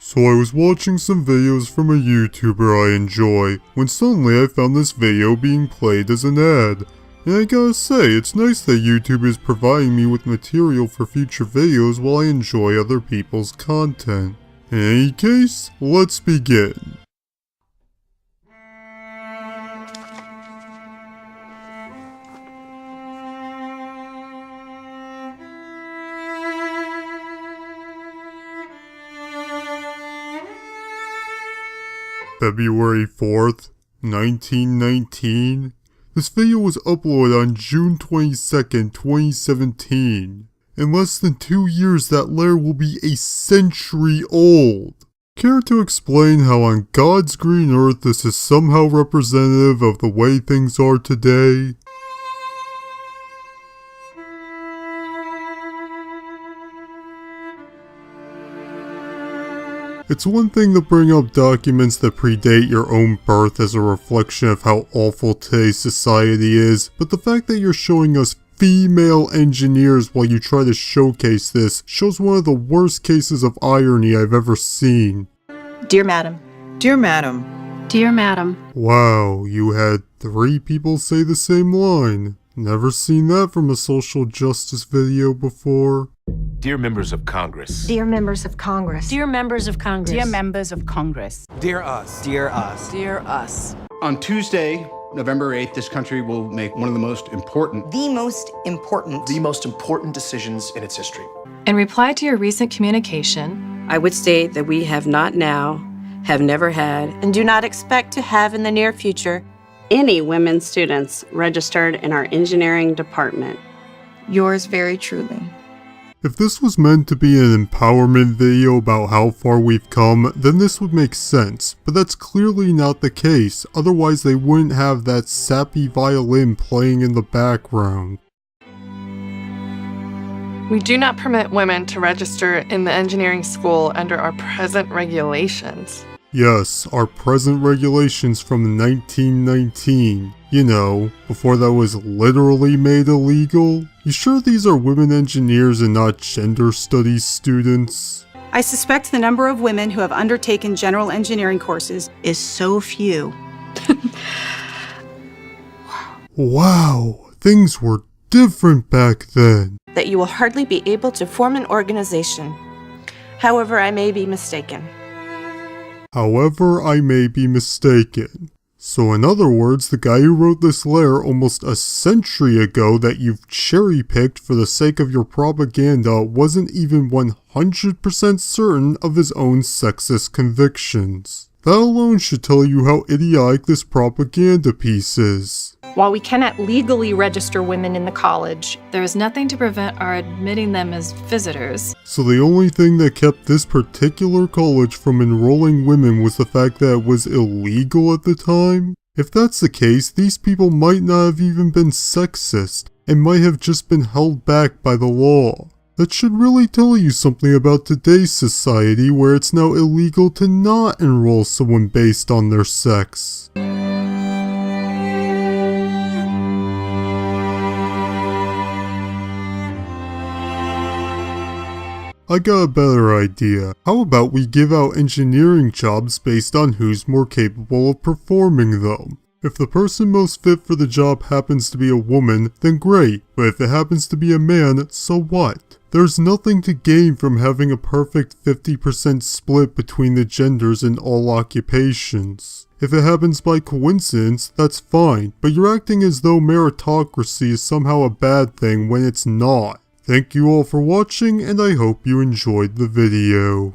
So I was watching some videos from a YouTuber I enjoy, when suddenly I found this video being played as an ad. And I gotta say, it's nice that YouTube is providing me with material for future videos while I enjoy other people's content. In any case, let's begin. February 4th, 1919. This video was uploaded on June 22nd, 2017. In less than 2 years, that letter will be a century old. Care to explain how on God's green earth this is somehow representative of the way things are today? It's one thing to bring up documents that predate your own birth as a reflection of how awful today's society is, but the fact that you're showing us female engineers while you try to showcase this shows one of the worst cases of irony I've ever seen. Dear Madam. Dear Madam. Dear Madam. Wow, you had 3 people say the same line. Never seen that from a social justice video before. Dear members of Congress. Dear members of Congress. Dear members of Congress. Dear members of Congress. Dear us. Dear us. Dear us. On Tuesday, November 8th, this country will make one of the most important Decisions in its history. In reply to your recent communication, I would state that we have not now, have never had, And do not expect to have in the near future any women students registered in our engineering department. Yours very truly. If this was meant to be an empowerment video about how far we've come, then this would make sense, but that's clearly not the case, otherwise they wouldn't have that sappy violin playing in the background. We do not permit women to register in the engineering school under our present regulations. Yes, our present regulations from 1919. You know, before that was literally made illegal. You sure these are women engineers and not gender studies students? I suspect the number of women who have undertaken general engineering courses is so few. Wow, things were different back then. That you will hardly be able to form an organization. However, I may be mistaken. However, I may be mistaken. So in other words, the guy who wrote this letter almost a century ago that you've cherry-picked for the sake of your propaganda wasn't even 100% certain of his own sexist convictions. That alone should tell you how idiotic this propaganda piece is. While we cannot legally register women in the college, there is nothing to prevent our admitting them as visitors. So the only thing that kept this particular college from enrolling women was the fact that it was illegal at the time? If that's the case, these people might not have even been sexist, and might have just been held back by the law. That should really tell you something about today's society where it's now illegal to not enroll someone based on their sex. I got a better idea. How about we give out engineering jobs based on who's more capable of performing them? If the person most fit for the job happens to be a woman, then great, but if it happens to be a man, so what? There's nothing to gain from having a perfect 50% split between the genders in all occupations. If it happens by coincidence, that's fine, but you're acting as though meritocracy is somehow a bad thing when it's not. Thank you all for watching, and I hope you enjoyed the video.